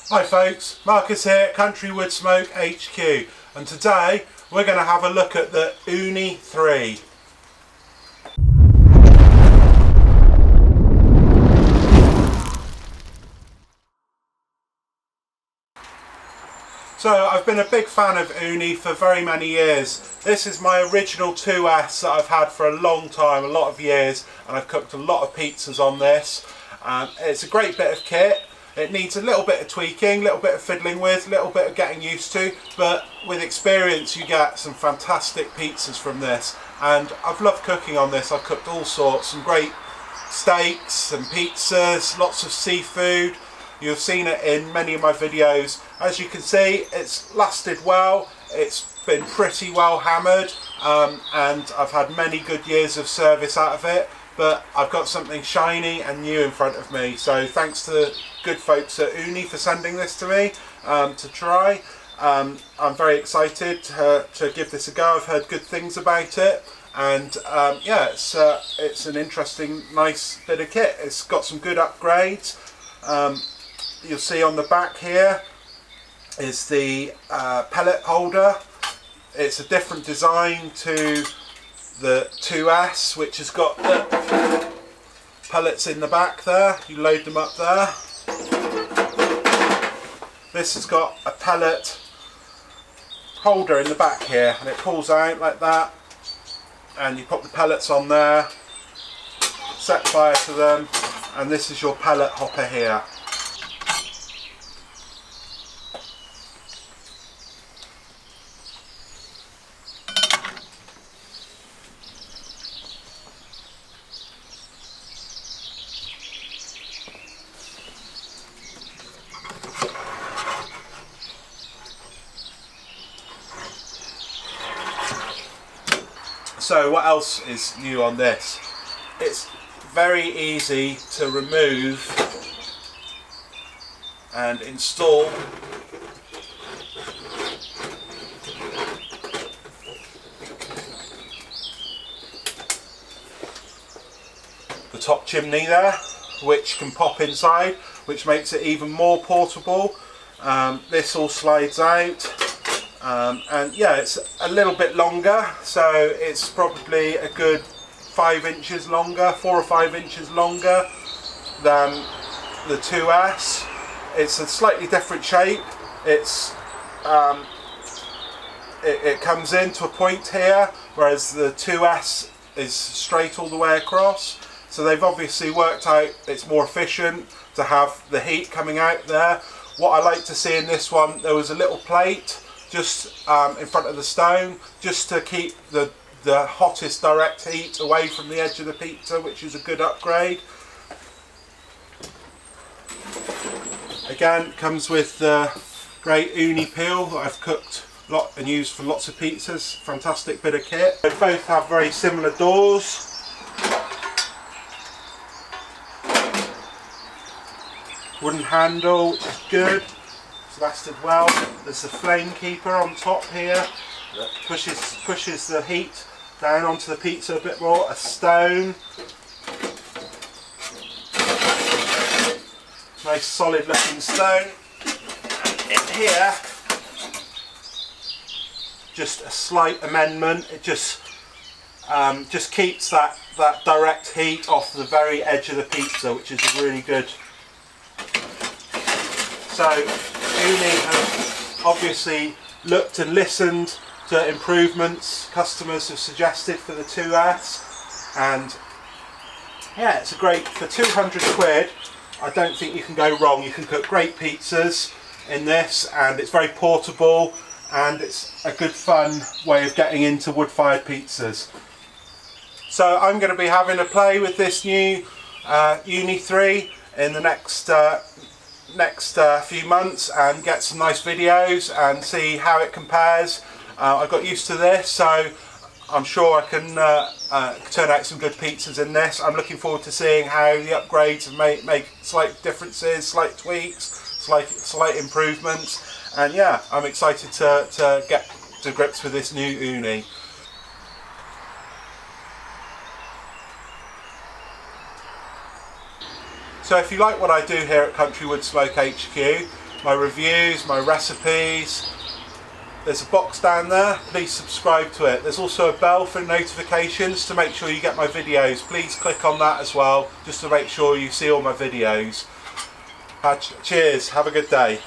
Hi folks, Marcus here at CountryWoodSmoke HQ, and today we're going to have a look at the Uuni 3. So I've been a big fan of Uuni for very many years. This is my original 2S that I've had for a long time, a lot of years, and I've cooked a lot of pizzas on this. It's a great bit of kit. It needs a little bit of tweaking, a little bit of fiddling with, a little bit of getting used to, but with experience you get some fantastic pizzas from this. And I've loved cooking on this. I've cooked all sorts, some great steaks and pizzas, lots of seafood. You've seen it in many of my videos. As you can see, it's lasted well, it's been pretty well hammered, and I've had many good years of service out of it. But I've got something shiny and new in front of me, so thanks to the good folks at Uuni for sending this to me to try. I'm very excited to give this a go. I've heard good things about it, and yeah, it's an interesting, nice bit of kit. It's got some good upgrades. You'll see on the back here is the pellet holder. It's a different design to the 2S, which has got the pellets in the back there. You load them up there. This has got a pellet holder in the back here, and it pulls out like that, and you put the pellets on there, set fire to them, and this is your pellet hopper here. So what else is new on this? It's very easy to remove and install the top chimney there, which can pop inside, which makes it even more portable. This all slides out. And yeah, it's a little bit longer, so it's probably a good 5 inches longer, 4 or 5 inches longer than the 2S. It's a slightly different shape. It comes into a point here, whereas the 2S is straight all the way across. So they've obviously worked out it's more efficient to have the heat coming out there. What I like to see in this one, there was a little plate just in front of the stone, just to keep the hottest direct heat away from the edge of the pizza, which is a good upgrade. Again, comes with the great Uuni peel that I've cooked a lot and used for lots of pizzas. Fantastic bit of kit. They both have very similar doors. Wooden handle, which is good. Lasted well. There's a flame keeper on top here that pushes the heat down onto the pizza a bit more. A stone, nice solid looking stone. And in here, just a slight amendment. It just keeps that direct heat off the very edge of the pizza, which is really good. So Uuni have obviously looked and listened to improvements customers have suggested for the 2S, and yeah, it's a great, for 200 quid, I don't think you can go wrong. You can cook great pizzas in this, and it's very portable, and it's a good fun way of getting into wood-fired pizzas. So I'm going to be having a play with this new Uuni 3 in the next few months, and get some nice videos and see how it compares. I got used to this, so I'm sure I can turn out some good pizzas in this. I'm looking forward to seeing how the upgrades make slight differences, slight tweaks, slight improvements, and yeah, I'm excited to get to grips with this new Uuni. So if you like what I do here at CountryWoodSmoke HQ, my reviews, my recipes. There's a box down there, please subscribe to it. There's also a bell for notifications to make sure you get my videos. Please click on that as well, just to make sure you see all my videos. Cheers, have a good day.